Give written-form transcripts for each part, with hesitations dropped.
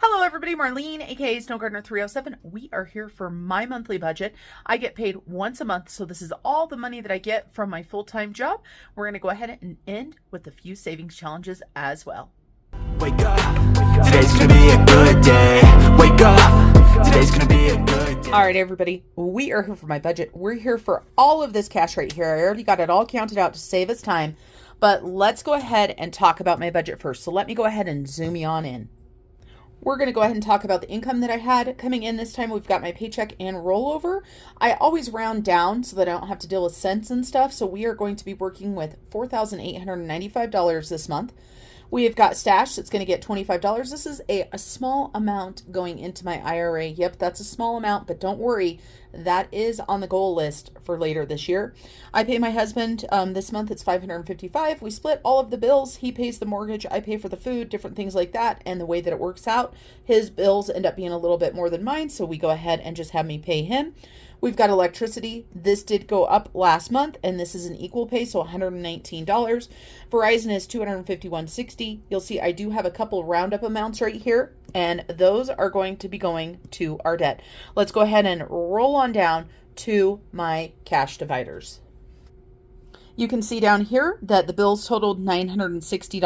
Hello everybody, Marlene, aka Snow Gardener 307. We are here for my monthly budget. I get paid once a month, so this is all the money that I get from my full-time job. We're going to go ahead and end with a few savings challenges as well. Wake up, today's gonna be a good day. Wake up, today's gonna be a good day. All right, everybody, we are here for my budget. We're here for all of this cash right here. I already got it all counted out to save us time, but let's go ahead and talk about my budget first. So let me go ahead and zoom you on in. We're going to go ahead and talk about the income that I had coming in this time. We've got my paycheck and rollover. I always round down so that I don't have to deal with cents and stuff. So we are going to be working with $4,895 this month. We have got stash that's going to get $25. This is a small amount going into my IRA. Yep, that's a small amount, but don't worry. That is on the goal list for later this year. I pay my husband this month. It's $555. We split all of the bills. He pays the mortgage. I pay for the food, different things like that. And the way that it works out, his bills end up being a little bit more than mine. So we go ahead and just have me pay him. We've got electricity. This did go up last month, and this is an equal pay, so $119. Verizon is $251.60. You'll see I do have a couple roundup amounts right here, and those are going to be going to our debt. Let's go ahead and roll on down to my cash dividers. You can see down here that the bills totaled $960,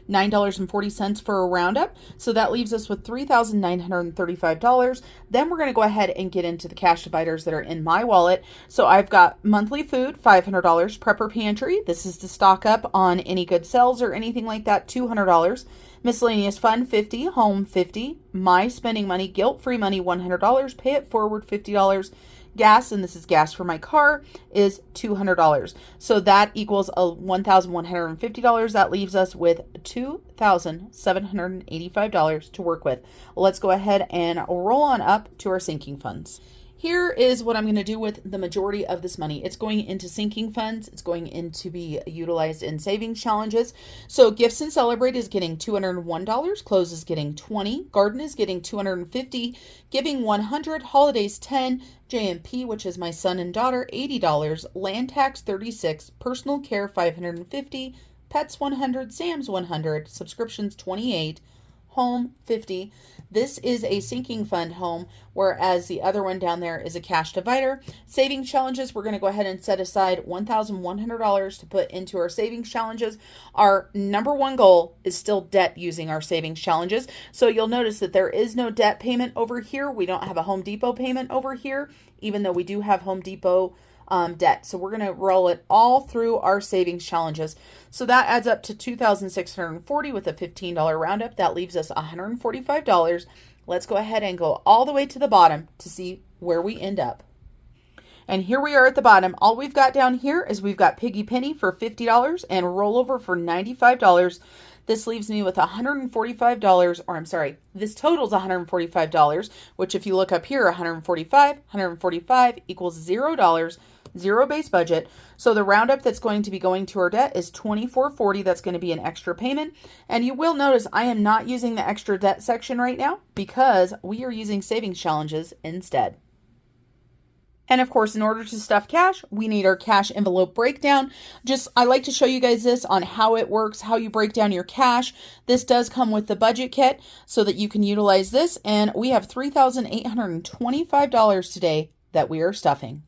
$9.40 for a roundup. So that leaves us with $3,935. Then we're going to go ahead and get into the cash dividers that are in my wallet. So I've got monthly food, $500, prepper pantry. This is to stock up on any good sales or anything like that, $200. Miscellaneous fund, $50, home, $50. My spending money, guilt-free money, $100, pay it forward, $50. Gas, and this is gas for my car, is $200. So that equals $1,150. That leaves us with $2,785 to work with. Let's go ahead and roll on up to our sinking funds. Here is what I'm going to do with the majority of this money. It's going into sinking funds. It's going in to be utilized in savings challenges. So Gifts and Celebrate is getting $201. Clothes is getting $20. Garden is getting $250. Giving $100. Holidays $10. JMP, which is my son and daughter, $80. Land tax $36. Personal care $550. Pets $100. Sam's $100. Subscriptions $28. Home $50. This is a sinking fund home, whereas the other one down there is a cash divider. Savings challenges, we're going to go ahead and set aside $1,100 to put into our savings challenges. Our number one goal is still debt using our savings challenges. So you'll notice that there is no debt payment over here. We don't have a Home Depot payment over here, even though we do have Home Depot debt. So we're going to roll it all through our savings challenges. So that adds up to $2,640 with a $15 roundup. That leaves us $145. Let's go ahead and go all the way to the bottom to see where we end up. And here we are at the bottom. All we've got down here is we've got Piggy Penny for $50 and rollover for $95. This leaves me with $145, or I'm sorry, this totals $145, which if you look up here, 145 equals $0, zero base budget. So the roundup that's going to be going to our debt is $24.40. That's going to be an extra payment. And you will notice I am not using the extra debt section right now because we are using savings challenges instead. And of course, in order to stuff cash, we need our cash envelope breakdown. I like to show you guys this on how it works, how you break down your cash. This does come with the budget kit so that you can utilize this. And we have $3,825 today that we are stuffing.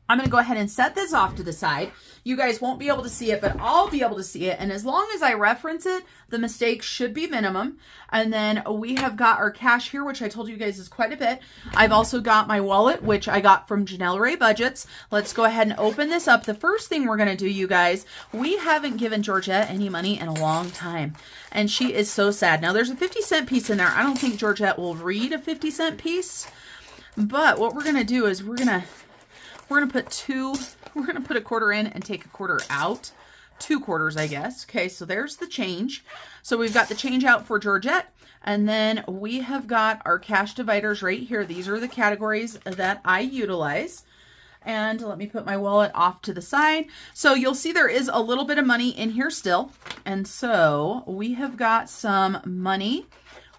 I'm going to go ahead and set this off to the side. You guys won't be able to see it, but I'll be able to see it. And as long as I reference it, the mistakes should be minimum. And then we have got our cash here, which I told you guys is quite a bit. I've also got my wallet, which I got from Janell Ray Budgets. Let's go ahead and open this up. The first thing we're going to do, you guys, we haven't given Georgette any money in a long time. And she is so sad. Now, there's a 50-cent piece in there. I don't think Georgette will read a 50-cent piece. But what we're going to do is we're going to put a quarter in and take a quarter out. 2 quarters, I guess. Okay, so there's the change. So we've got the change out for Georgette. And then we have got our cash dividers right here. These are the categories that I utilize. And let me put my wallet off to the side. So you'll see there is a little bit of money in here still. And so we have got some money.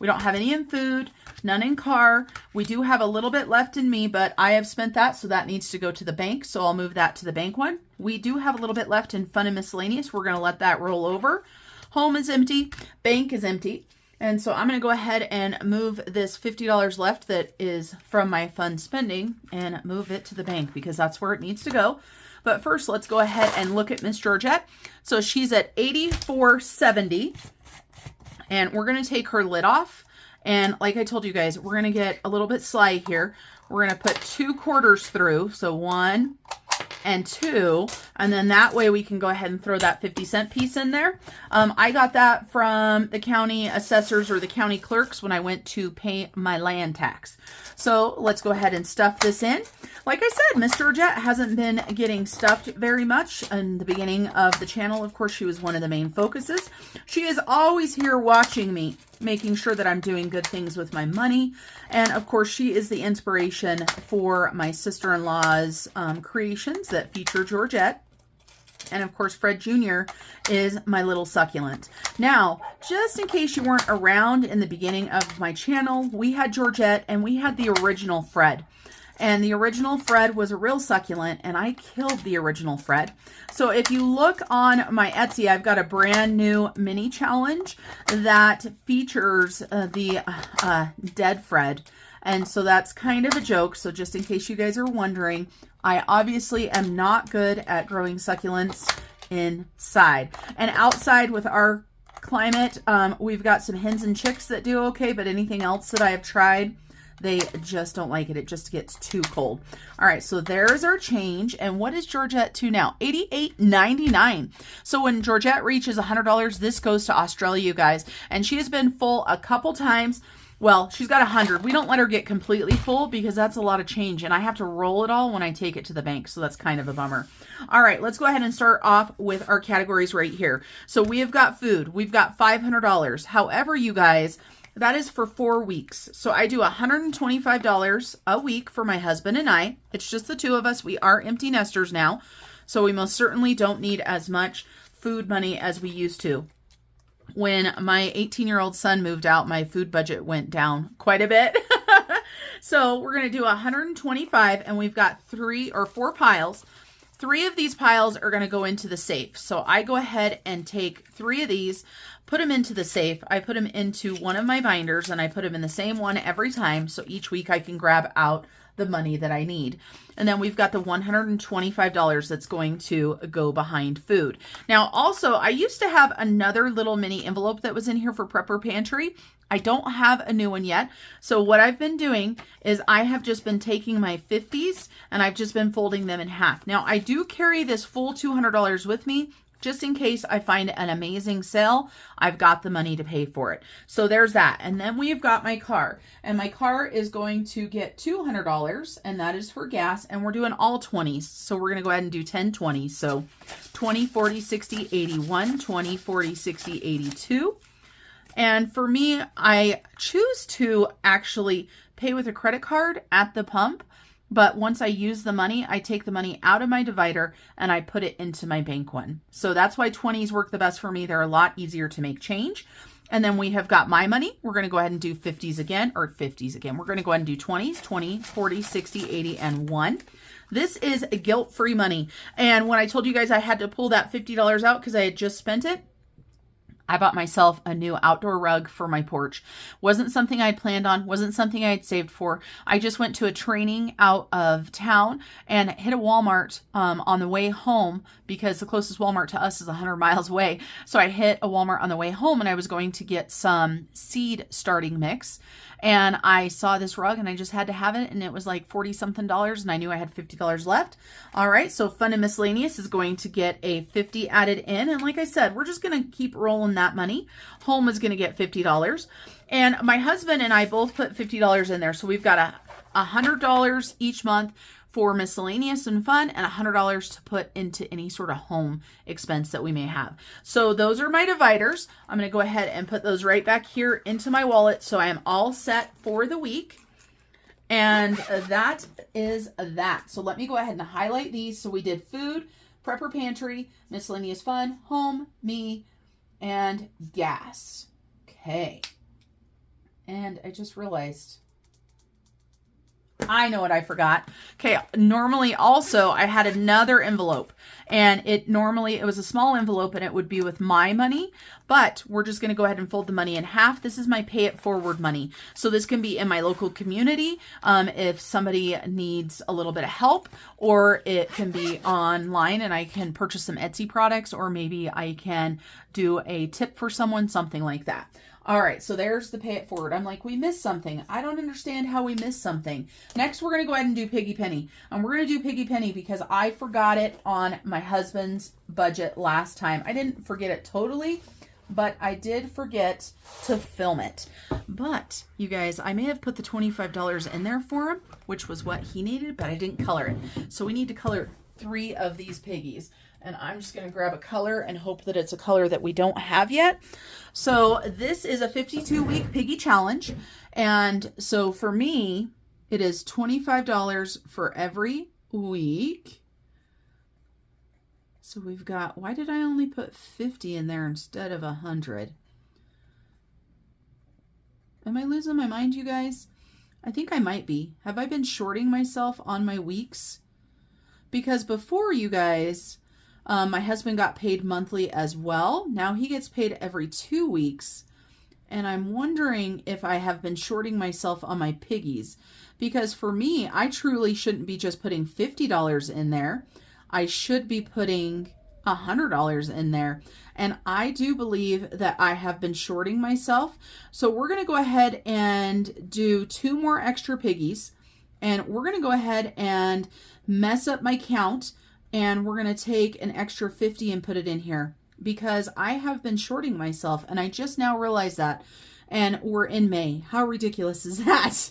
We don't have any in food, none in car. We do have a little bit left in me, but I have spent that, so that needs to go to the bank. So I'll move that to the bank one. We do have a little bit left in fun and miscellaneous. We're going to let that roll over. Home is empty. Bank is empty. And so I'm going to go ahead and move this $50 left that is from my fun spending and move it to the bank because that's where it needs to go. But first, let's go ahead and look at Miss Georgette. So she's at $84.70, and we're going to take her lid off. And like I told you guys, we're going to get a little bit sly here. We're going to put 2 quarters through. So 1 and 2, and then that way we can go ahead and throw that 50-cent piece in there. I got that from the county assessors or the county clerks when I went to pay my land tax. So let's go ahead and stuff this in. Like I said, Miss Georgette hasn't been getting stuffed very much in the beginning of the channel. Of course, she was one of the main focuses. She is always here watching me, making sure that I'm doing good things with my money. And of course, she is the inspiration for my sister-in-law's creations that feature Georgette. And of course, Fred Jr. is my little succulent. Now, just in case you weren't around in the beginning of my channel, we had Georgette and we had the original Fred. And the original Fred was a real succulent, and I killed the original Fred. So if you look on my Etsy, I've got a brand new mini challenge that features the dead Fred. And so that's kind of a joke. So just in case you guys are wondering, I obviously am not good at growing succulents inside. And outside with our climate, we've got some hens and chicks that do okay, but anything else that I have tried, they just don't like it. It just gets too cold. All right, so there's our change. And what is Georgette to now? $88.99. So when Georgette reaches $100, this goes to Australia, you guys. And she has been full a couple times. Well, she's got 100. We don't let her get completely full because that's a lot of change. And I have to roll it all when I take it to the bank. So that's kind of a bummer. All right, let's go ahead and start off with our categories right here. So we have got food. We've got $500. However, you guys, that is for 4 weeks. So I do $125 a week for my husband and I. It's just the two of us. We are empty nesters now. So we most certainly don't need as much food money as we used to. When my 18-year-old son moved out, my food budget went down quite a bit. So we're going to do 125, and we've got 3 or 4 piles. 3 of these piles are going to go into the safe. So I go ahead and take 3 of these, put them into the safe. I put them into one of my binders, and I put them in the same one every time. So each week I can grab out the money that I need. And then we've got the $125 that's going to go behind food. Now, also, I used to have another little mini envelope that was in here for Prepper Pantry. I don't have a new one yet. So what I've been doing is I have just been taking my 50s and I've just been folding them in half. Now, I do carry this full $200 with me just in case I find an amazing sale. I've got the money to pay for it. So there's that. And then we've got my car. And my car is going to get $200, and that is for gas. And we're doing all 20s. So we're going to go ahead and do 10 20s. So 20, 40, 60, 81, 20, 40, 60, 82. And for me, I choose to actually pay with a credit card at the pump. But once I use the money, I take the money out of my divider and I put it into my bank one. So that's why 20s work the best for me. They're a lot easier to make change. And then we have got my money. We're going to go ahead and do 50s again, or 50s again. We're going to go ahead and do 20s, 20, 40, 60, 80, and 1. This is guilt-free money. And when I told you guys I had to pull that $50 out because I had just spent it, I bought myself a new outdoor rug for my porch. Wasn't something I'd planned on, wasn't something I had saved for. I just went to a training out of town and hit a Walmart on the way home because the closest Walmart to us is 100 miles away. So I hit a Walmart on the way home and I was going to get some seed starting mix. And I saw this rug and I just had to have it, and it was like $40-something, and I knew I had $50 left. All right, so Fun and Miscellaneous is going to get a $50 added in, and like I said, we're just going to keep rolling that money. Home is going to get $50, and my husband and I both put $50 in there, so we've got $100 each month for miscellaneous and fun, and $100 to put into any sort of home expense that we may have. So those are my dividers. I'm going to go ahead and put those right back here into my wallet. So I am all set for the week. And that is that. So let me go ahead and highlight these. So we did food, Prepper Pantry, miscellaneous fun, home, me, and gas. Okay. And I just realized I know what I forgot. Okay, normally also I had another envelope, and it was a small envelope and it would be with my money, but we're just going to go ahead and fold the money in half. This is my pay it forward money. So this can be in my local community if somebody needs a little bit of help, or it can be online and I can purchase some Etsy products, or maybe I can do a tip for someone, something like that. All right, so there's the pay it forward. I'm like, we missed something. I don't understand how we missed something. Next, we're going to go ahead and do Piggy Penny. And we're going to do Piggy Penny because I forgot it on my husband's budget last time. I didn't forget it totally, but I did forget to film it. But, you guys, I may have put the $25 in there for him, which was what he needed, but I didn't color it. So we need to color 3 of these piggies. And I'm just going to grab a color and hope that it's a color that we don't have yet. So this is a 52-week piggy challenge. And so for me, it is $25 for every week. So we've got, why did I only put 50 in there instead of 100? Am I losing my mind, you guys? I think I might be. Have I been shorting myself on my weeks? Because before, you guys, my husband got paid monthly as well. Now he gets paid every 2 weeks. And I'm wondering if I have been shorting myself on my piggies. Because for me, I truly shouldn't be just putting $50 in there. I should be putting $100 in there. And I do believe that I have been shorting myself. So we're going to go ahead and do 2 more extra piggies. And we're going to go ahead and mess up my count. And we're going to take an extra 50 and put it in here because I have been shorting myself and I just now realized that. And we're in May. How ridiculous is that?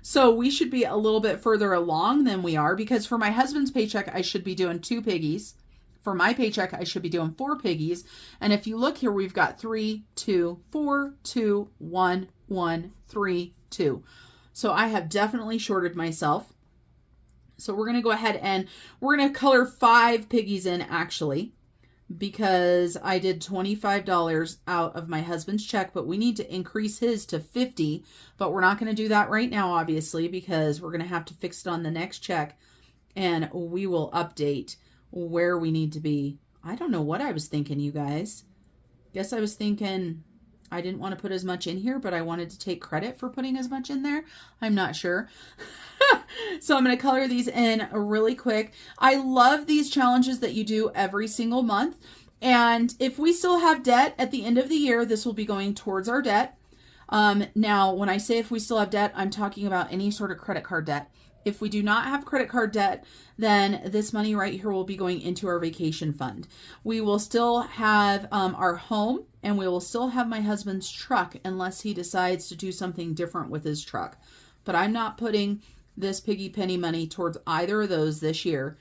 So we should be a little bit further along than we are, because for my husband's paycheck, I should be doing 2 piggies. For my paycheck, I should be doing 4 piggies. And if you look here, we've got 3, 2, 4, 2, 1, 1, 3, 2. So I have definitely shorted myself. So we're going to go ahead and we're going to color 5 piggies in, actually, because I did $25 out of my husband's check, but we need to increase his to 50, but we're not going to do that right now, obviously, because we're going to have to fix it on the next check, and we will update where we need to be. I don't know what I was thinking, you guys. Guess I was thinking I didn't want to put as much in here, but I wanted to take credit for putting as much in there. I'm not sure. So I'm going to color these in really quick. I love these challenges that you do every single month. And if we still have debt at the end of the year, this will be going towards our debt. Now, when I say if we still have debt, I'm talking about any sort of credit card debt. If we do not have credit card debt, then this money right here will be going into our vacation fund. We will still have our home, and we will still have my husband's truck unless he decides to do something different with his truck. But I'm not putting this piggy penny money towards either of those this year.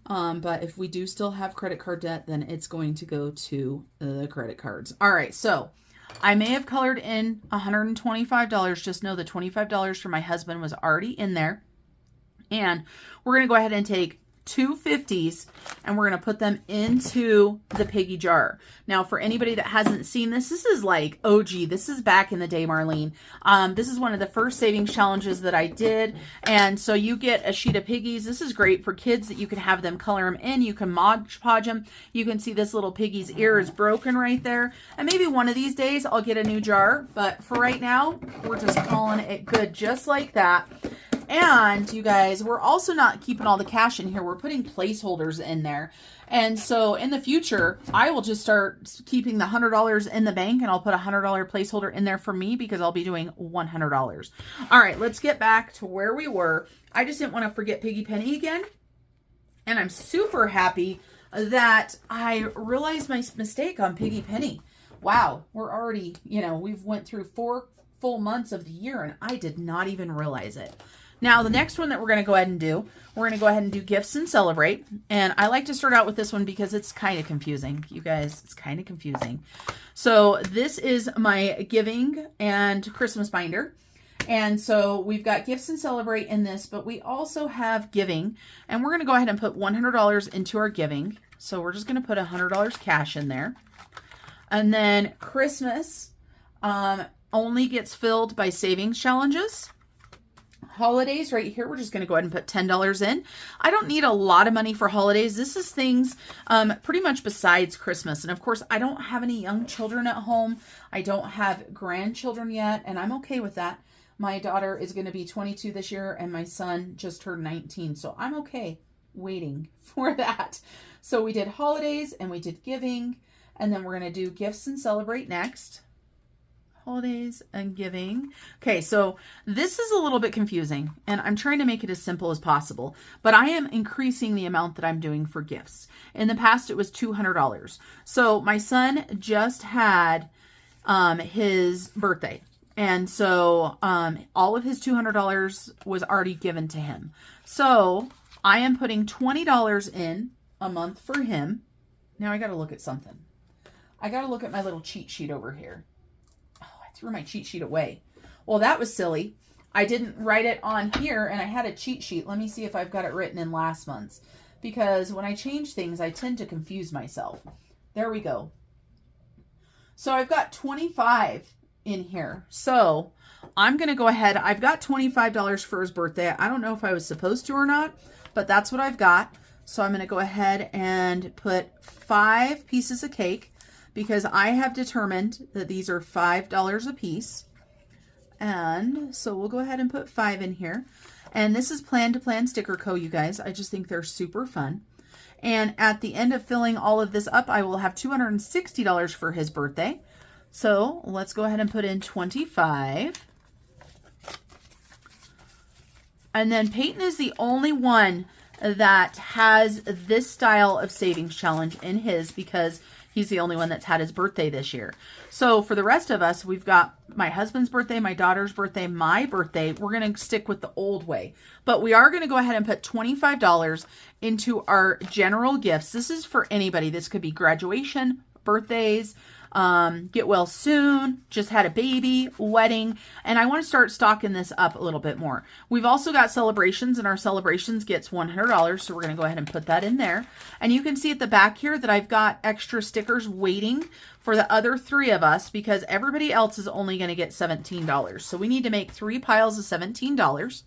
But if we do still have credit card debt, then it's going to go to the credit cards. All right, so I may have colored in $125. Just know the $25 for my husband was already in there. And we're going to go ahead and take 2 50s and we're going to put them into the piggy jar. Now, for anybody that hasn't seen this, this is like OG. This is back in the day, Marlene. This is one of the first savings challenges that I did. And so you get a sheet of piggies. This is great for kids that you can have them color them in. You can Mod Podge them. You can see this little piggy's ear is broken right there. And maybe one of these days I'll get a new jar. But for right now, we're just calling it good just like that. And you guys, we're also not keeping all the cash in here. We're putting placeholders in there. And so in the future, I will just start keeping the $100 in the bank, and I'll put a $100 placeholder in there for me because I'll be doing $100. All right, let's get back to where we were. I just didn't want to forget Piggy Penny again. And I'm super happy that I realized my mistake on Piggy Penny. Wow, we're already, we've went through 4 full months of the year, and I did not even realize it. Now, the next one that we're going to go ahead and do, we're going to go ahead and do Gifts and Celebrate. And I like to start out with this one because it's kind of confusing. You guys, it's kind of confusing. So this is my giving and Christmas binder. And so we've got Gifts and Celebrate in this, but we also have giving. And we're going to go ahead and put $100 into our giving. So we're just going to put $100 cash in there. And then Christmas only gets filled by savings challenges. Holidays right here, we're just going to go ahead and put $10 in. I don't need a lot of money for holidays. This is things pretty much besides Christmas. And of course, I don't have any young children at home. I don't have grandchildren yet, and I'm okay with that. My daughter is going to be 22 this year, and my son just turned 19. So I'm okay waiting for that. So we did holidays and we did giving, and then we're going to do gifts and celebrate next. Holidays and giving. Okay, so this is a little bit confusing, and I'm trying to make it as simple as possible, but I am increasing the amount that I'm doing for gifts. In the past, it was $200. So my son just had his birthday, and so all of his $200 was already given to him. So I am putting $20 in a month for him. Now I got to look at something. I got to look at my little cheat sheet over here. Threw my cheat sheet away. Well, that was silly. I didn't write it on here, and I had a cheat sheet. Let me see if I've got it written in last month's, because when I change things, I tend to confuse myself. There we go. So I've got 25 in here. So I'm going to go ahead. I've got $25 for his birthday. I don't know if I was supposed to or not, but that's what I've got. So I'm going to go ahead and put 5 pieces of cake, because I have determined that these are $5 a piece. And so we'll go ahead and put 5 in here. And this is Plan to Plan Sticker Co., you guys. I just think they're super fun. And at the end of filling all of this up, I will have $260 for his birthday. So let's go ahead and put in 25. And then Peyton is the only one that has this style of savings challenge in his, because he's the only one that's had his birthday this year. So for the rest of us, we've got my husband's birthday, my daughter's birthday, my birthday. We're going to stick with the old way. But we are going to go ahead and put $25 into our general gifts. This is for anybody. This could be graduation, birthdays, get well soon, just had a baby, wedding, and I want to start stocking this up a little bit more. We've also got celebrations, and our celebrations gets $100, so we're going to go ahead and put that in there. And you can see at the back here that I've got extra stickers waiting for the other 3 of us, because everybody else is only going to get $17. So we need to make 3 piles of $17.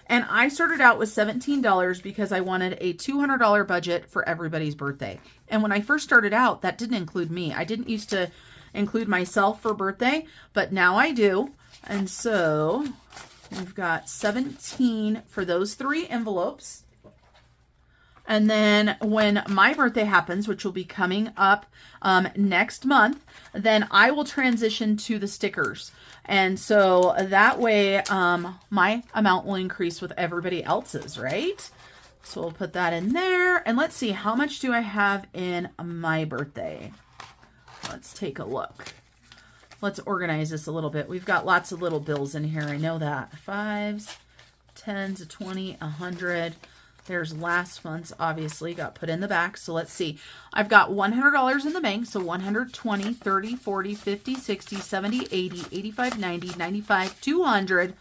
And I started out with $17 because I wanted a $200 budget for everybody's birthday. And when I first started out, that didn't include me. I didn't used to include myself for birthday, but now I do. And so we've got 17 for those 3 envelopes. And then when my birthday happens, which will be coming up next month, then I will transition to the stickers. And so that way my amount will increase with everybody else's, right? So we'll put that in there. And let's see, how much do I have in my birthday? Let's take a look. Let's organize this a little bit. We've got lots of little bills in here. I know that. 5s, 10s, 20, 100. There's last month's, obviously, got put in the back. So let's see. I've got $100 in the bank. So 120, 30, 40, 50, 60, 70, 80, 85, 90, 95, 200,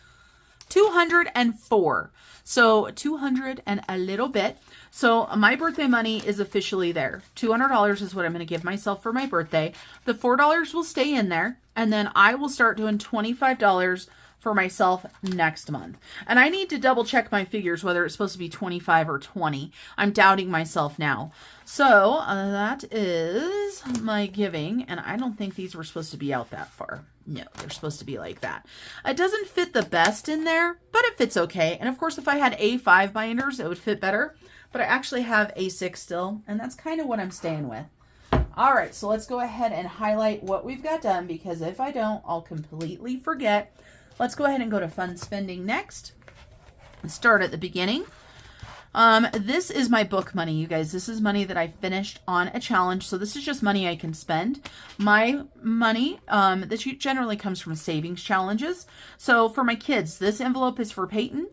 204. So 200 and a little bit. So my birthday money is officially there. $200 is what I'm going to give myself for my birthday. The $4 will stay in there. And then I will start doing $25 for myself next month. And I need to double check my figures, whether it's supposed to be 25 or 20. I'm doubting myself now. So that is my giving. And I don't think these were supposed to be out that far. No, they're supposed to be like that. It doesn't fit the best in there, but it fits okay. And of course, if I had A5 binders, it would fit better. But I actually have A6 still, and that's kind of what I'm staying with. All right, so let's go ahead and highlight what we've got done, because if I don't, I'll completely forget. Let's go ahead and go to fun spending next. Start at the beginning. This is my book money, you guys. This is money that I finished on a challenge. So this is just money I can spend. My money, this generally comes from savings challenges. So for my kids, this envelope is for Peyton.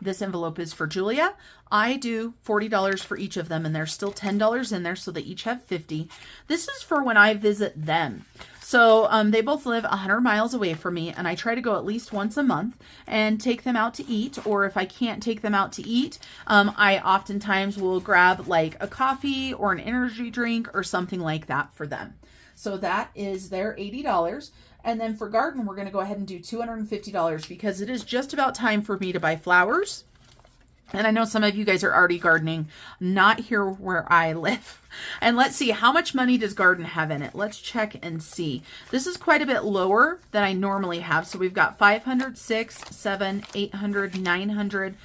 This envelope is for Julia. I do $40 for each of them, and there's still $10 in there, so they each have $50. This is for when I visit them. So they both live 100 miles away from me, and I try to go at least once a month and take them out to eat. Or if I can't take them out to eat, I oftentimes will grab like a coffee or an energy drink or something like that for them. So that is their $80. And then for garden, we're going to go ahead and do $250 because it is just about time for me to buy flowers. And I know some of you guys are already gardening, not here where I live. And let's see, how much money does garden have in it? Let's check and see. This is quite a bit lower than I normally have. So we've got 500, 600, 700, 800, 900.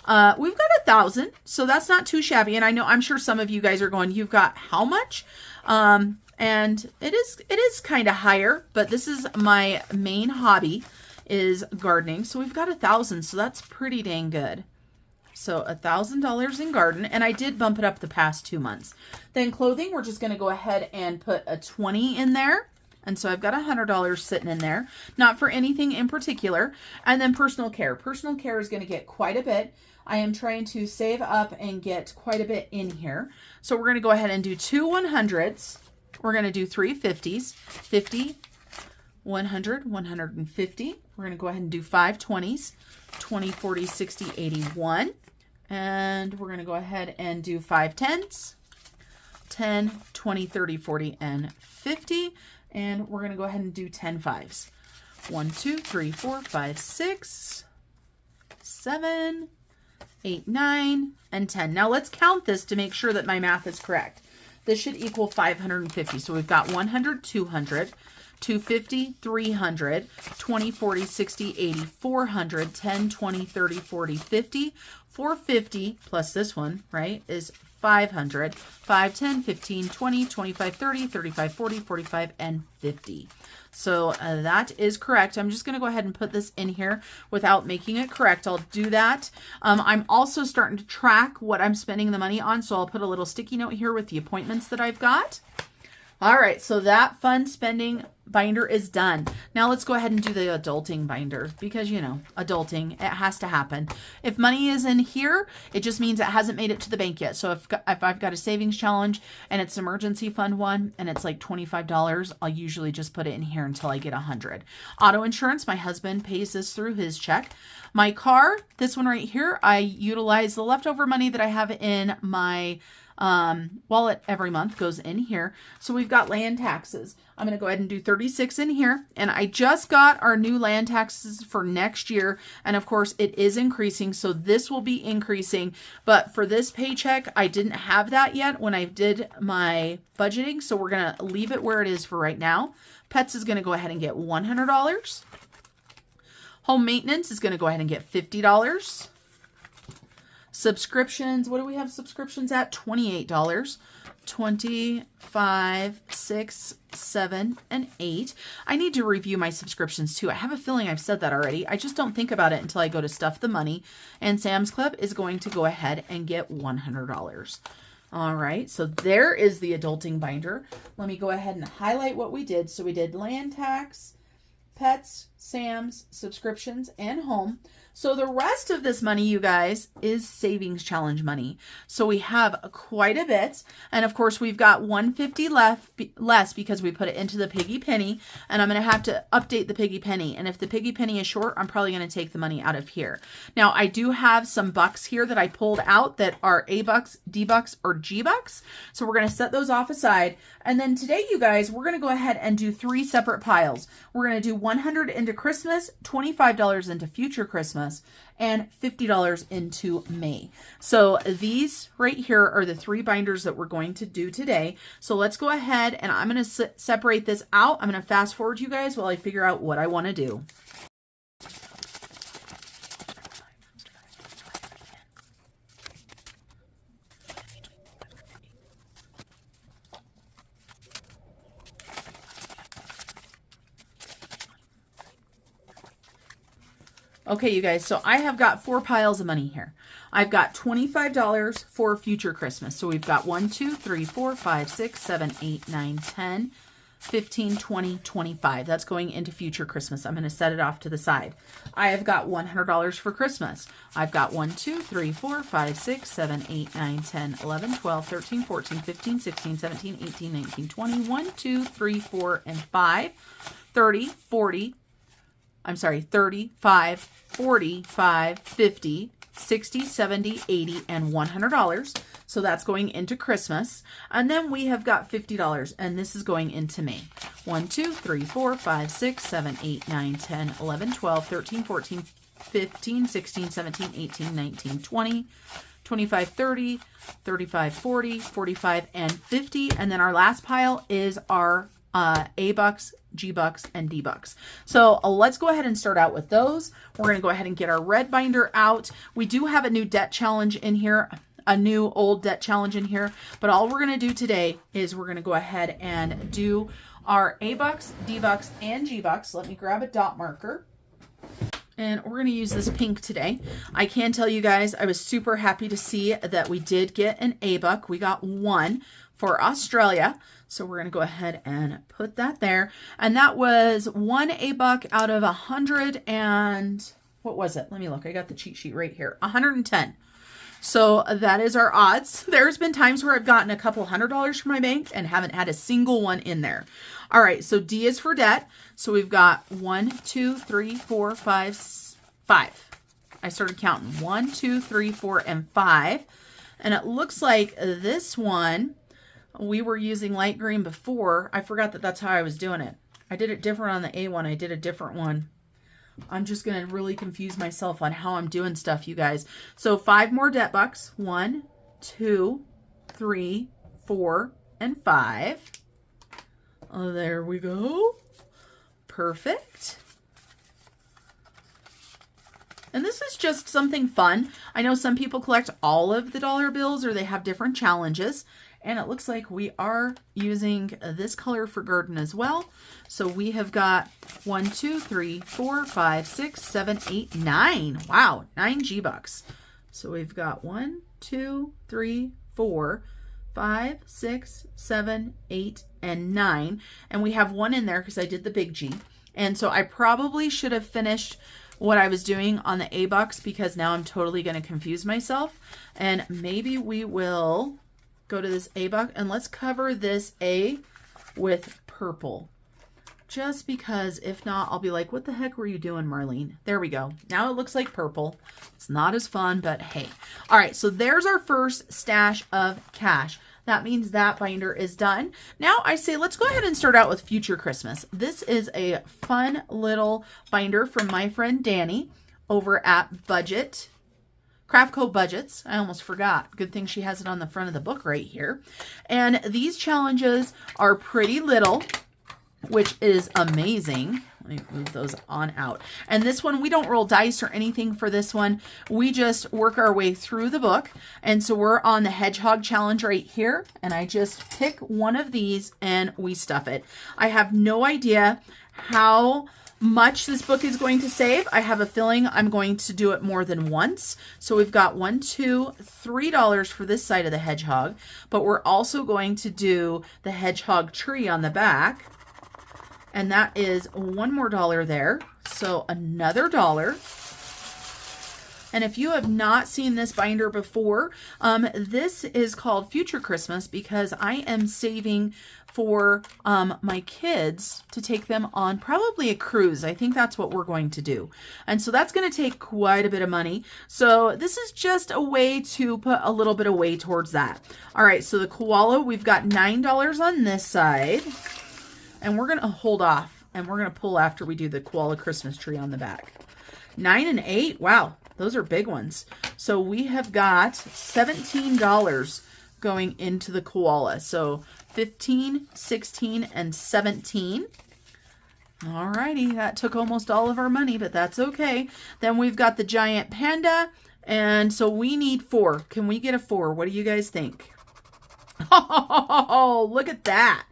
We've got 1,000. So that's not too shabby. And I know, I'm sure some of you guys are going, you've got how much? And it is kind of higher, but this is my main hobby is gardening. So we've got 1,000. So that's pretty dang good. So $1,000 in garden, and I did bump it up the past 2 months. Then clothing, we're just going to go ahead and put a 20 in there. And so I've got $100 sitting in there, not for anything in particular. And then personal care. Personal care is going to get quite a bit. I am trying to save up and get quite a bit in here. So we're going to go ahead and do 2 100s. We're going to do 3 50s, 50, 100, 150. We're going to go ahead and do 5 20s, 20, 40, 60, 81. And we're going to go ahead and do 5 10s, 10, 20, 30, 40, and 50. And we're going to go ahead and do 10 5s. 1, 2, 3, 4, 5, 6, 7, 8, 9, and 10. Now let's count this to make sure that my math is correct. This should equal 550. So we've got 100, 200, 250, 300, 20, 40, 60, 80, 400, 10, 20, 30, 40, 50, 450 plus this one, right, is 500, 5, 10, 15, 20, 25, 30, 35, 40, 45, and 50. So that is correct. I'm just going to go ahead and put this in here without making it correct. I'll do that. I'm also starting to track what I'm spending the money on. So I'll put a little sticky note here with the appointments that I've got. All right, so that fun spending binder is done. Now let's go ahead and do the adulting binder because, you know, adulting, it has to happen. If money is in here, it just means it hasn't made it to the bank yet. So if I've got a savings challenge and it's emergency fund one and it's like $25, I'll usually just put it in here until I get 100. Auto insurance, my husband pays this through his check. My car, this one right here, I utilize the leftover money that I have in my wallet every month goes in here. So we've got land taxes. I'm going to go ahead and do 36 in here. And I just got our new land taxes for next year. And of course it is increasing. So this will be increasing. But for this paycheck, I didn't have that yet when I did my budgeting. So we're going to leave it where it is for right now. Pets is going to go ahead and get $100. Home maintenance is going to go ahead and get $50. Subscriptions, what do we have subscriptions at? $28. 25, 6, 7, and 8. I need to review my subscriptions too. I have a feeling I've said that already. I just don't think about it until I go to stuff the money. And Sam's Club is going to go ahead and get $100. All right, so there is the adulting binder. Let me go ahead and highlight what we did. So we did land tax, pets, Sam's, subscriptions, and home. So the rest of this money, you guys, is savings challenge money. So we have quite a bit. And of course, we've got $150 less because we put it into the piggy penny. And I'm going to have to update the piggy penny. And if the piggy penny is short, I'm probably going to take the money out of here. Now, I do have some bucks here that I pulled out that are A bucks, D bucks, or G bucks. So we're going to set those off aside. And then today, you guys, we're going to go ahead and do 3 separate piles. We're going to do $100 into Christmas, $25 into future Christmas, and $50 into May. So these right here are the 3 binders that we're going to do today. So let's go ahead and I'm going to separate this out. I'm going to fast forward you guys while I figure out what I want to do. Okay, you guys, so I have got 4 piles of money here. I've got $25 for future Christmas. So we've got 1, 2, 3, 4, 5, 6, 7, 8, 9, 10, 15, 20, 25. That's going into future Christmas. I'm going to set it off to the side. I have got $100 for Christmas. I've got 1, 2, 3, 4, 5, 6, 7, 8, 9, 10, 11, 12, 13, 14, 15, 16, 17, 18, 19, 20, 1, 2, 3, 4, and 5, 30, 40, I'm sorry, 35, 45, 50, 60, 70, 80, and $100. So that's going into Christmas. And then we have got $50, and this is going into May. 1, 2, 3, 4, 5, 6, 7, 8, 9, 10, 11, 12, 13, 14, 15, 16, 17, 18, 19, 20, 25, 30, 35, 40, 45, and 50. And then our last pile is our A bucks, G bucks, and D bucks. So let's go ahead and start out with those. We're going to go ahead and get our red binder out. We do have a new debt challenge in here, a new old debt challenge in here, but all we're going to do today is we're going to go ahead and do our A bucks, D bucks, and G bucks. Let me grab a dot marker. And we're going to use this pink today. I can tell you guys, I was super happy to see that we did get an A buck. We got one for Australia. So we're going to go ahead and put that there. And that was one A buck out of 100 and what was it? Let me look. I got the cheat sheet right here. 110. So that is our odds. There's been times where I've gotten a couple $100 from my bank and haven't had a single one in there. All right, so D is for debt. So we've got 1, 2, 3, 4, 5. I started counting 1, 2, 3, 4, and 5. And it looks like this one, we were using light green before. I forgot that that's how I was doing it. I did it different on the A one. I did a different one. I'm just going to really confuse myself on how I'm doing stuff, you guys. So 5 more debt bucks. 1, 2, 3, 4, and 5. Oh, there we go. Perfect. And this is just something fun. I know some people collect all of the dollar bills or they have different challenges. And it looks like we are using this color for garden as well. So we have got 1, 2, 3, 4, 5, 6, 7, 8, 9. Wow, 9 G bucks. So we've got 1, 2, 3, 4, 5, 6, 7, 8, and 9. And we have one in there because I did the big G. And so I probably should have finished what I was doing on the A bucks because now I'm totally going to confuse myself. And maybe we will go to this A buck and let's cover this A with purple. Just because if not, I'll be like, what the heck were you doing, Marlene? There we go. Now it looks like purple. It's not as fun, but hey. All right, so there's our first stash of cash. That means that binder is done. Now I say, let's go ahead and start out with Future Christmas. This is a fun little binder from my friend Dani over at Craft Co Budgets. I almost forgot. Good thing she has it on the front of the book right here. And these challenges are pretty little, which is amazing. Let me move those on out. And this one, we don't roll dice or anything for this one. We just work our way through the book. And so we're on the Hedgehog Challenge right here. And I just pick one of these and we stuff it. I have no idea how much this book is going to save. I have a feeling I'm going to do it more than once. So we've got $1, $2, $3 for this side of the hedgehog, but we're also going to do the hedgehog tree on the back. And that is $1 more there. So another $1. And if you have not seen this binder before, this is called Future Christmas because I am saving for my kids to take them on probably a cruise. I think that's what we're going to do. And so that's going to take quite a bit of money. So this is just a way to put a little bit away towards that. All right, so the koala, we've got $9 on this side. And we're going to hold off and we're going to pull after we do the koala Christmas tree on the back. 9 and 8. Wow, those are big ones. So we have got $17 going into the koala. So 15, 16, and 17. Alrighty, that took almost all of our money, but that's okay. Then we've got the giant panda. And so we need 4. Can we get a 4? What do you guys think? Oh, look at that.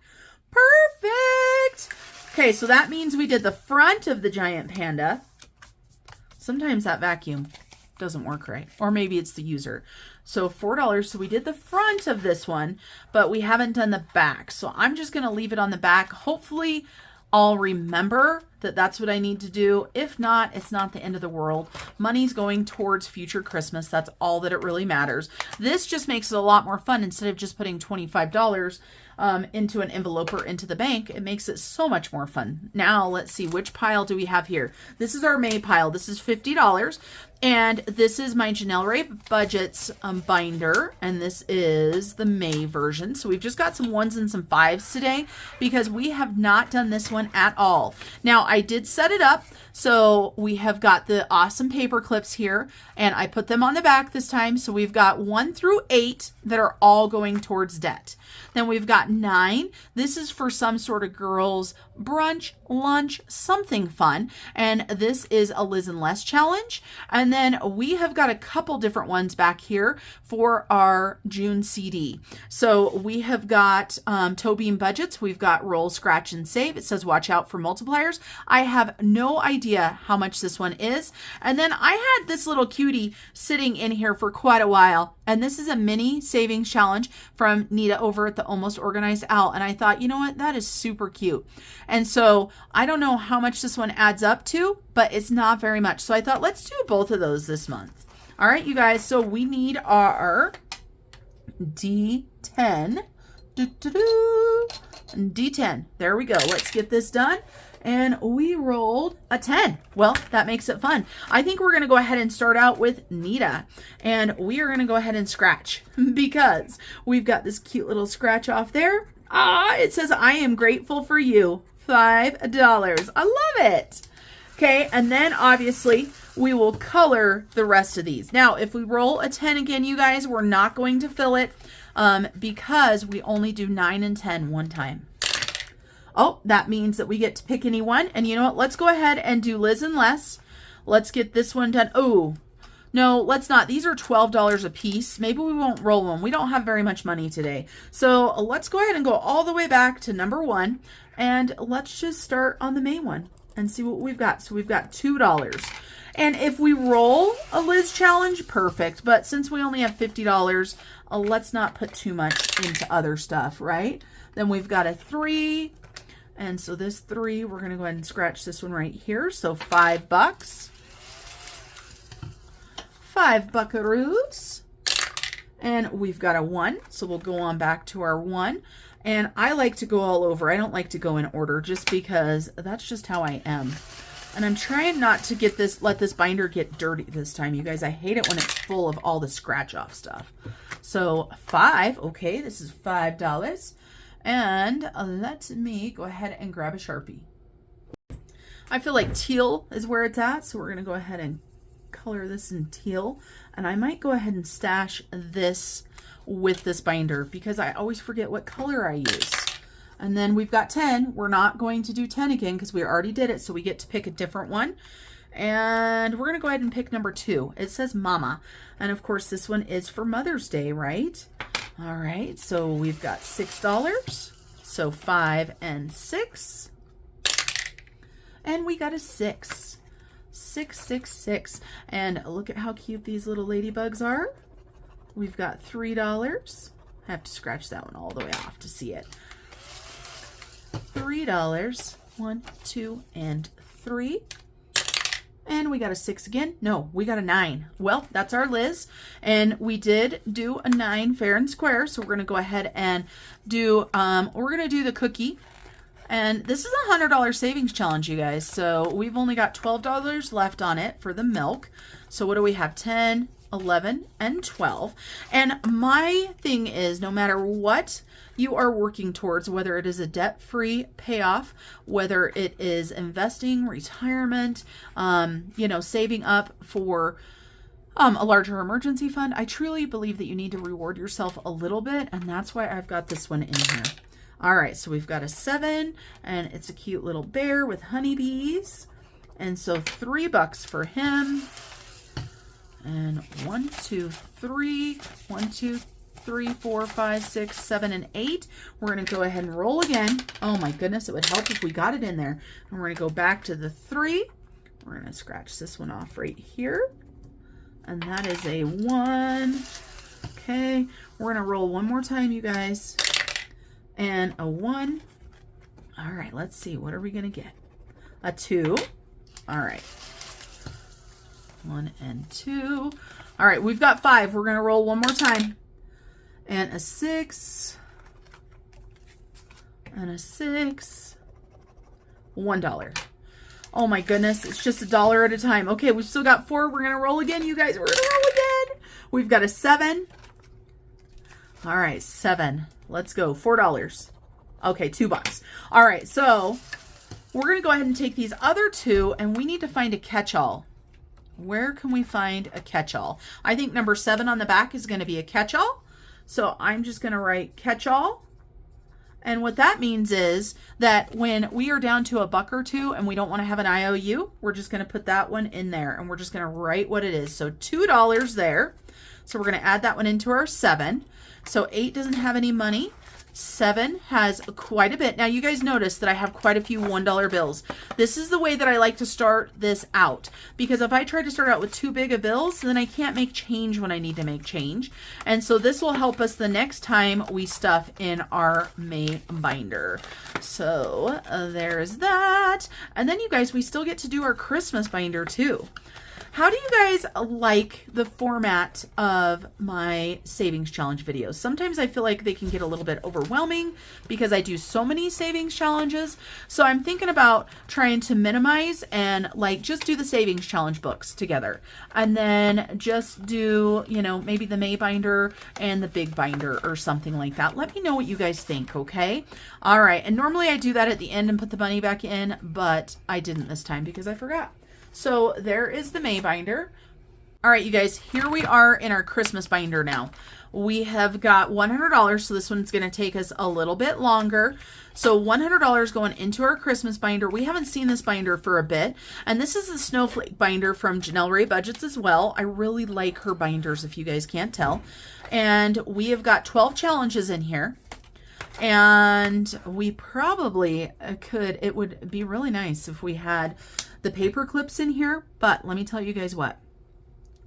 Perfect. Okay, so that means we did the front of the giant panda. Sometimes that vacuum doesn't work right. Or maybe it's the user. So $4. So we did the front of this one, but we haven't done the back. So I'm just going to leave it on the back. Hopefully I'll remember that that's what I need to do. If not, it's not the end of the world. Money's going towards future Christmas. That's all that it really matters. This just makes it a lot more fun. Instead of just putting $25 into an envelope or into the bank, it makes it so much more fun. Now, let's see, which pile do we have here? This is our May pile. This is $50. And this is my Janell Ray Budgets binder, and this is the May version. So we've just got some 1s and some 5s today because we have not done this one at all. Now, I did set it up, so we have got the awesome paper clips here, and I put them on the back this time. So we've got 1 through 8 that are all going towards debt. Then we've got 9. This is for some sort of girls' brunch, lunch, something fun. And this is a Liz and Les challenge. And then we have got a couple different ones back here for our June CD. So we have got Toe Beam Budgets. We've got Roll, Scratch, and Save. It says watch out for multipliers. I have no idea how much this one is. And then I had this little cutie sitting in here for quite a while. And this is a mini savings challenge from Nita over at the Almost Organized Owl. And I thought, you know what? That is super cute. And so I don't know how much this one adds up to, but it's not very much. So I thought, let's do both of those this month. All right, you guys. So we need our D10. D10. There we go. Let's get this done. And we rolled a 10. Well, that makes it fun. I think we're going to go ahead and start out with Nita. And we are going to go ahead and scratch because we've got this cute little scratch off there. It says, I am grateful for you. $5. I love it. Okay, and then obviously we will color the rest of these. Now, if we roll a 10 again, you guys, we're not going to fill it because we only do 9 and 10 one time. Oh, that means that we get to pick any one. And you know what? Let's go ahead and do Liz and Les. Let's get this one done. Oh, no, let's not. These are $12 a piece. Maybe we won't roll them. We don't have very much money today. So let's go ahead and go all the way back to number 1. And let's just start on the May one and see what we've got. So we've got $2. And if we roll a Liz challenge, perfect. But since we only have $50, let's not put too much into other stuff, right? Then we've got a 3. And so this 3, we're going to go ahead and scratch this one right here. So $5. 5 buckaroos. And we've got a 1. So we'll go on back to our 1. And I like to go all over. I don't like to go in order just because that's just how I am. And I'm trying not to get this, let this binder get dirty this time, you guys. I hate it when it's full of all the scratch off stuff. So 5, okay, this is $5. And let me go ahead and grab a Sharpie. I feel like teal is where it's at, so we're going to go ahead and color this in teal. And I might go ahead and stash this with this binder because I always forget what color I use. And then we've got 10. We're not going to do 10 again because we already did it, so we get to pick a different one. And we're going to go ahead and pick number 2. It says Mama. And of course, this one is for Mother's Day, right? All right, so we've got $6. So 5 and 6. And we got a 6. 6, 6, 6. And look at how cute these little ladybugs are. We've got $3. I have to scratch that one all the way off to see it. $3. 1, 2, and 3. And we got a 6 again. No, we got a 9. Well, that's our Liz. And we did do a 9 fair and square. So we're going to go ahead and do, we're going to do the cookie. And this is a $100 savings challenge, you guys. So we've only got $12 left on it for the milk. So what do we have? 10, 11, and 12. And my thing is, no matter what you are working towards, whether it is a debt-free payoff, whether it is investing, retirement, you know, saving up for a larger emergency fund, I truly believe that you need to reward yourself a little bit, and that's why I've got this one in here. All right, so we've got a 7, and it's a cute little bear with honeybees, and so $3 for him. And 1, 2, 3, 1, 2, 3, 4, 5, 6, 7, and 8. We're going to go ahead and roll again. Oh my goodness, it would help if we got it in there. And we're going to go back to the 3. We're going to scratch this one off right here. And that is a 1. Okay, we're going to roll one more time, you guys. And a 1. All right, let's see. What are we going to get? a 2. All right. 1 and 2. All right, we've got 5. We're going to roll one more time. And a 6. And a 6. $1. Oh my goodness, it's just $1 at a time. Okay, we've still got 4. We're going to roll again, you guys. We're going to roll again. We've got a 7. All right, 7. Let's go. $4. Okay, $2. All right, so we're going to go ahead and take these other 2, and we need to find a catch-all. Where can we find a catch-all? I think number 7 on the back is going to be a catch-all. So I'm just going to write catch-all. And what that means is that when we are down to $1 or $2 and we don't want to have an IOU, we're just going to put that one in there and we're just going to write what it is. So $2 there. So we're going to add that one into our 7. So 8 doesn't have any money. 7 has quite a bit. Now you guys notice that I have quite a few $1 bills. This is the way that I like to start this out, because if I try to start out with too big of bills, then I can't make change when I need to make change. And so this will help us the next time we stuff in our May binder. So there's that. And then you guys, we still get to do our Christmas binder too. How do you guys like the format of my savings challenge videos? Sometimes I feel like they can get a little bit overwhelming because I do so many savings challenges. So I'm thinking about trying to minimize and like just do the savings challenge books together. And then just do, you know, maybe the May binder and the big binder or something like that. Let me know what you guys think, okay? All right. And normally I do that at the end and put the money back in, but I didn't this time because I forgot. So there is the May binder. All right, you guys, here we are in our Christmas binder now. We have got $100, so this one's going to take us a little bit longer. So $100 going into our Christmas binder. We haven't seen this binder for a bit, and this is the Snowflake binder from Janell Ray Budgets as well. I really like her binders, if you guys can't tell. And we have got 12 challenges in here. And we probably could, it would be really nice if we had the paper clips in here, but let me tell you guys what,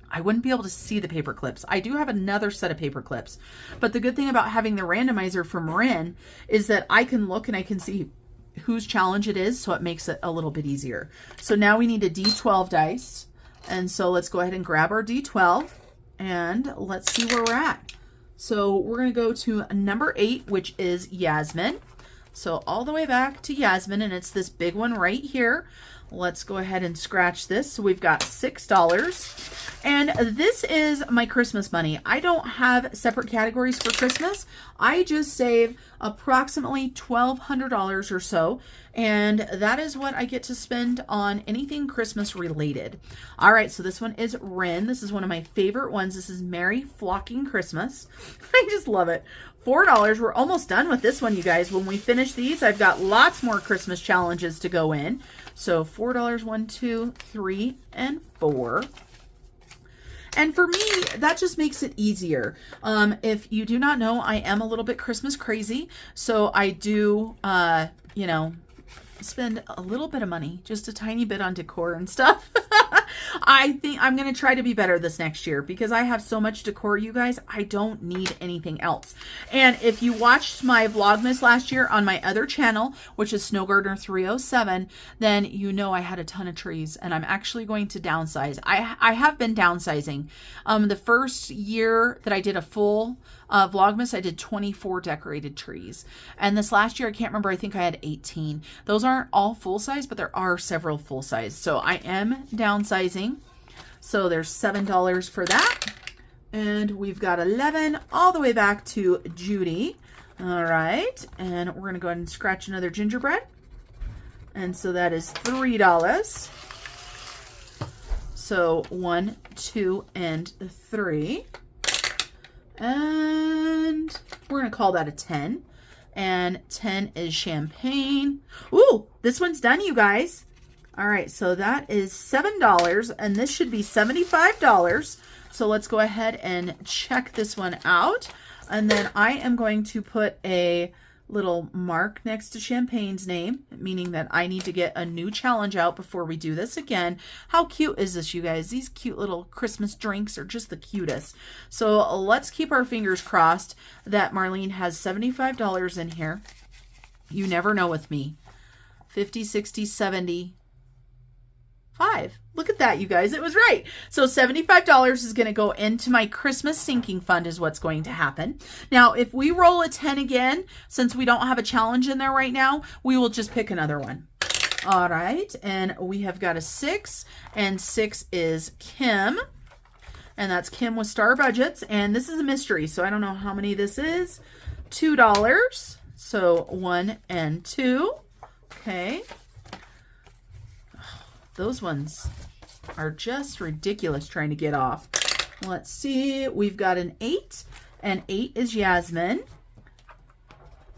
I wouldn't be able to see the paper clips. I do have another set of paper clips, but the good thing about having the randomizer from Wren is that I can look and I can see whose challenge it is, so it makes it a little bit easier. So now we need a D12 dice, and so let's go ahead and grab our D12 and let's see where we're at. So we're going to go to number 8, which is Yazmine. So all the way back to Yazmine, and it's this big one right here. Let's go ahead and scratch this. So we've got $6. And this is my Christmas money. I don't have separate categories for Christmas. I just save approximately $1,200 or so. And that is what I get to spend on anything Christmas related. All right, so this one is Wren. This is one of my favorite ones. This is Merry Flocking Christmas. I just love it. $4. We're almost done with this one, you guys. When we finish these, I've got lots more Christmas challenges to go in. So $4, 1, 2, 3, and 4. And for me, that just makes it easier. If you do not know, I am a little bit Christmas crazy. So I do, you know, spend a little bit of money, just a tiny bit on decor and stuff. I think I'm going to try to be better this next year because I have so much decor, you guys. I don't need anything else. And if you watched my Vlogmas last year on my other channel, which is Snow Gardener 307, then you know I had a ton of trees and I'm actually going to downsize. I have been downsizing. The first year that I did a full Vlogmas, I did 24 decorated trees. And this last year, I can't remember, I think I had 18. Those aren't all full size, but there are several full size. So I am downsizing. So there's $7 for that. And we've got 11 all the way back to Judy. All right. And we're going to go ahead and scratch another gingerbread. And so that is $3. So 1, 2, and 3. And we're going to call that a 10. And 10 is champagne. Ooh, this one's done, you guys. All right, so that is $7, and this should be $75. So let's go ahead and check this one out. And then I am going to put a little mark next to Champagne's name, meaning that I need to get a new challenge out before we do this again. How cute is this, you guys? These cute little Christmas drinks are just the cutest. So let's keep our fingers crossed that Marlene has $75 in here. You never know with me. 50, 60, 70, 5. Look at that, you guys. It was right. So $75 is going to go into my Christmas sinking fund is what's going to happen. Now, if we roll a 10 again, since we don't have a challenge in there right now, we will just pick another one. All right. And we have got a 6, and 6 is Kim. And that's Kim with star budgets. And this is a mystery, so I don't know how many this is. $2. So 1 and 2. Okay. Those ones are just ridiculous trying to get off. Let's see. We've got an 8, and 8 is Yazmine.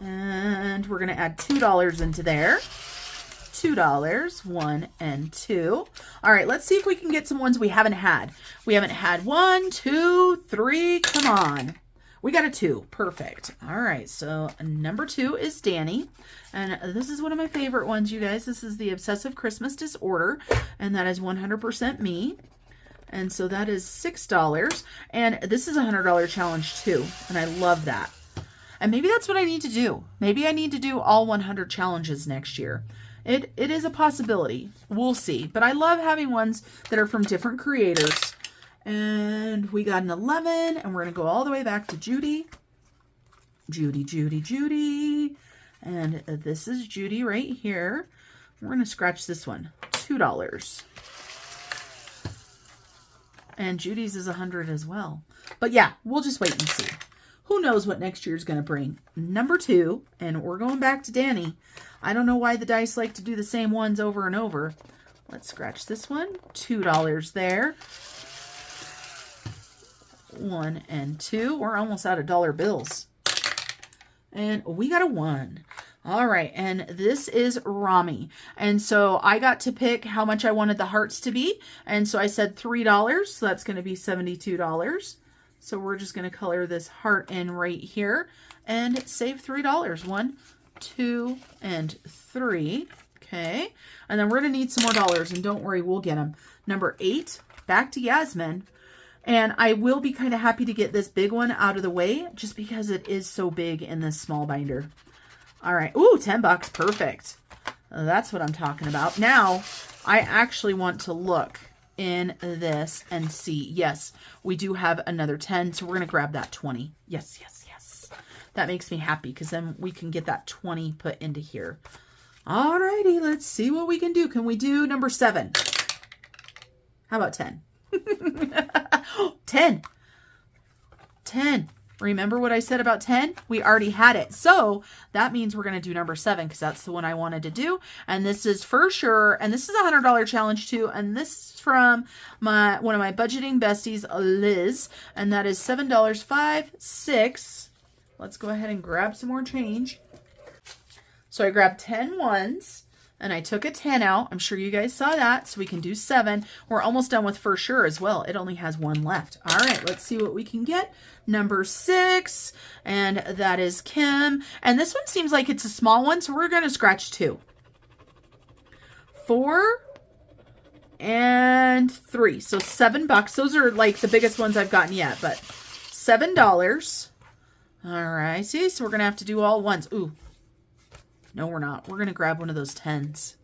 And we're going to add $2 into there. $2, 1 and 2. All right, let's see if we can get some ones we haven't had. We haven't had 1, 2, 3. Come on. We got a 2. Perfect. All right, so number 2 is Dani. And this is one of my favorite ones, you guys. This is the Obsessive Christmas Disorder. And that is 100% me. And so that is $6. And this is a $100 challenge too. And I love that. And maybe that's what I need to do. Maybe I need to do all 100 challenges next year. It is a possibility. We'll see. But I love having ones that are from different creators. And we got an 11, and we're going to go all the way back to Judy. Judy, Judy, Judy. And this is Judy right here. We're going to scratch this one. $2. And Judy's is 100 as well. But yeah, we'll just wait and see. Who knows what next year's going to bring. Number 2, and we're going back to Dani. I don't know why the dice like to do the same ones over and over. Let's scratch this one. $2 there. 1 and 2. We're almost out of dollar bills. And we got a 1. All right, and this is Rami. And so I got to pick how much I wanted the hearts to be. And so I said $3, so that's going to be $72. So we're just going to color this heart in right here and save $3. 1, 2, and 3. Okay, and then we're going to need some more dollars, and don't worry, we'll get them. Number 8, back to Yazmine. And I will be kind of happy to get this big one out of the way just because it is so big in this small binder. All right. Ooh, $10. Perfect. That's what I'm talking about. Now, I actually want to look in this and see. Yes, we do have another 10, so we're going to grab that 20. Yes, yes, yes. That makes me happy because then we can get that 20 put into here. All righty. Let's see what we can do. Can we do number 7? How about 10? 10. 10. Remember what I said about 10? We already had it. So that means we're going to do number 7 because that's the one I wanted to do. And this is Fir Sure. And this is a $100 challenge too. And this is from one of my budgeting besties, Liz. And that is $7, 5, 6. Let's go ahead and grab some more change. So I grabbed 10 ones. And I took a 10 out. I'm sure you guys saw that. So we can do 7. We're almost done with Fir Sure as well. It only has 1 left. All right, let's see what we can get. Number 6. And that is Kim. And this one seems like it's a small one. So we're going to scratch 2. 4 and 3. So $7. Those are like the biggest ones I've gotten yet. But $7. All right. See, so we're going to have to do all ones. Ooh. No, we're not. We're going to grab one of those 10s.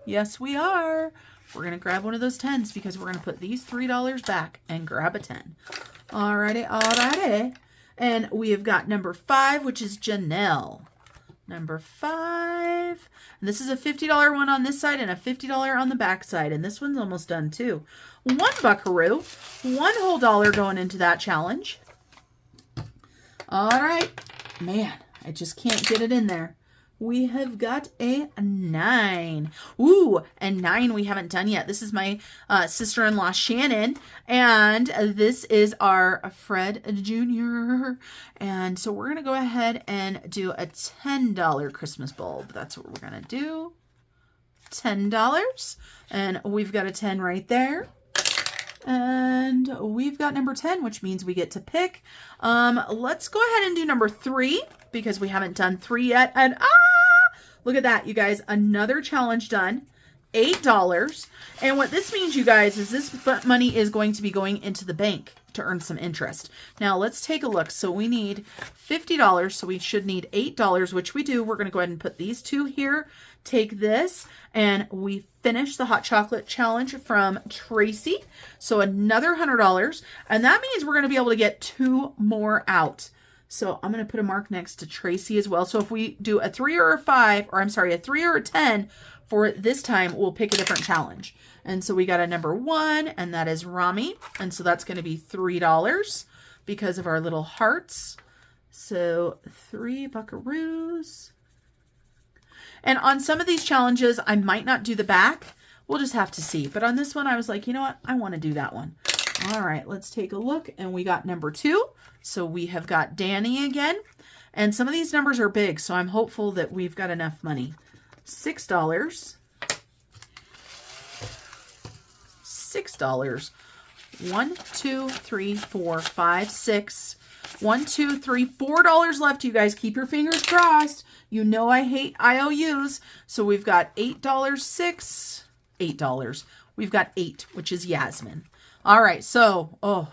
Yes, we are. We're going to grab one of those 10s because we're going to put these $3 back and grab a 10. Alrighty, alrighty. And we have got number 5, which is Janell. Number 5. And this is a $50 one on this side and a $50 on the back side. And this one's almost done too. 1 buckaroo. 1 whole dollar going into that challenge. All right. Man, I just can't get it in there. We have got a 9. Ooh, and 9 we haven't done yet. This is my sister-in-law, Shannon. And this is our Fred Jr. And so we're going to go ahead and do a $10 Christmas bulb. That's what we're going to do. $10. And we've got a 10 right there. And we've got number 10, which means we get to pick. Let's go ahead and do number 3 because we haven't done 3 yet. And look at that, you guys. Another challenge done. $8. And what this means, you guys, is this money is going to be going into the bank to earn some interest. Now, let's take a look. So we need $50. So we should need $8, which we do. We're going to go ahead and put these 2 here take this and we finish the hot chocolate challenge from Tracy. So another $100. And that means we're going to be able to get 2 more out. So I'm going to put a mark next to Tracy as well. So if we do a 3 or a 5, or I'm sorry, a 3 or a 10 for this time, we'll pick a different challenge. And so we got a number 1, and that is Rami. And so that's going to be $3 because of our little hearts. So 3 buckaroos. And on some of these challenges, I might not do the back. We'll just have to see. But on this one, I was like, you know what? I want to do that one. All right, let's take a look. And we got number 2. So we have got Dani again. And some of these numbers are big, so I'm hopeful that we've got enough money. $6. $6. 1, 2, 3, 4, 5, 6. 1, 2, 3, $4 left. You guys keep your fingers crossed. You know I hate IOUs. So we've got $8, 6, $8. We've got 8, which is Yazmine. All right, so, oh,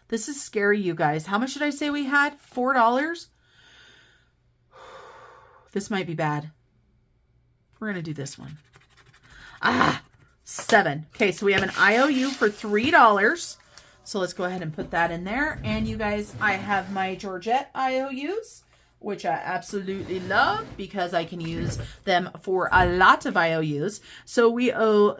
this is scary, you guys. How much did I say we had? $4? This might be bad. We're going to do this one. 7. Okay, so we have an IOU for $3. So let's go ahead and put that in there. And you guys, I have my Georgette IOUs, which I absolutely love because I can use them for a lot of IOUs. So we owe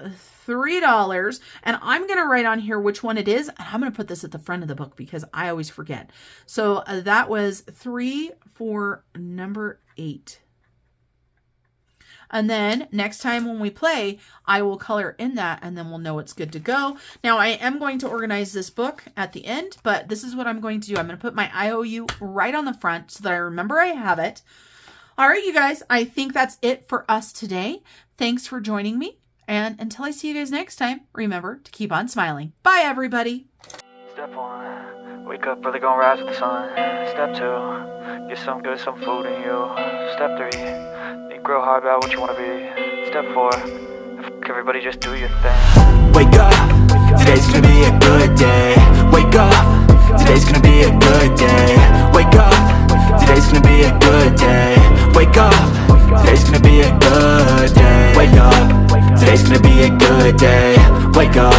$3, and I'm going to write on here which one it is. I'm going to put this at the front of the book because I always forget. So that was 3 for number 8. And then next time when we play, I will color in that and then we'll know it's good to go. Now I am going to organize this book at the end, but this is what I'm going to do. I'm going to put my IOU right on the front so that I remember I have it. All right, you guys, I think that's it for us today. Thanks for joining me. And until I see you guys next time, remember to keep on smiling. Bye, everybody. Step 1, wake up early, gonna rise with the sun. Step 2, get some good, some food in you. Step 3, think real hard about what you wanna be. Step 4, everybody just do your thing. Wake up, today's gonna be a good day. Wake up, today's gonna be a good day. Wake up, today's gonna be a good day. Wake up, today's gonna be a good day. Wake up, today's gonna be a good day. Wake up,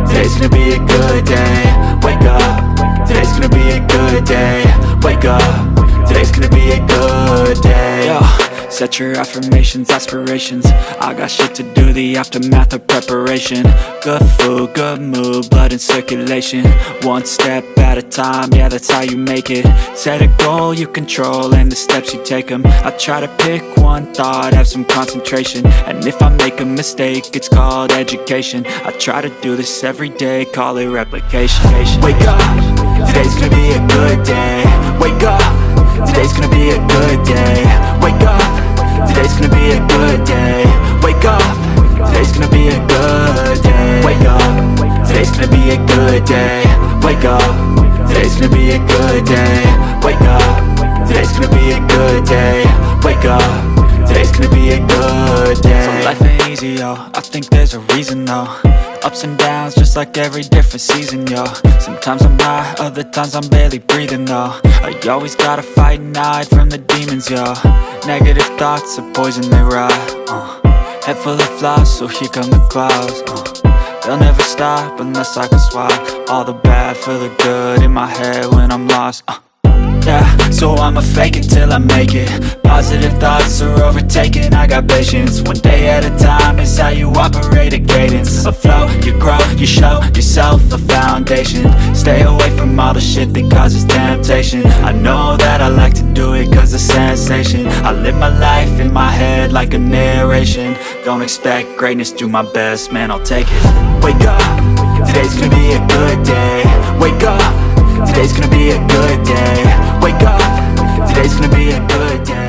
today's gonna be a good day. Wake up, today's gonna be a good day. Wake up, today's gonna be a good day. Yo. Set your affirmations, aspirations. I got shit to do, the aftermath of preparation. Good food, good mood, blood in circulation. One step at a time, yeah, that's how you make it. Set a goal you control and the steps you take them. I try to pick one thought, have some concentration. And if I make a mistake, it's called education. I try to do this every day, call it replication. Wake up, today's gonna be a good day. Wake up, today's gonna be a good day. Wake up, today's gonna be a good day. Wake up, today's gonna be a good day. Wake up, today's gonna be a good day. Wake up, today's gonna be a good day. Wake up, today's gonna be a good day. Wake up, today's gonna be a good day. So life ain't easy, yo, I think there's a reason though. Ups and downs, just like every different season, yo. Sometimes I'm high, other times I'm barely breathing, though. I always gotta fight and hide from the demons, yo. Negative thoughts are poison, they rot. Head full of flaws, so here come the clouds. They'll never stop unless I can swap all the bad for the good in my head when I'm lost. Yeah, so I'ma fake it till I make it. Positive thoughts are overtaken, I got patience. One day at a time is how you operate a cadence. A flow, you grow, you show yourself a foundation. Stay away from all the shit that causes temptation. I know that I like to do it cause it's sensation. I live my life in my head like a narration. Don't expect greatness, do my best, man, I'll take it. Wake up, today's gonna be a good day. Wake up, today's gonna be a good day. Wake up, today's gonna be a good day.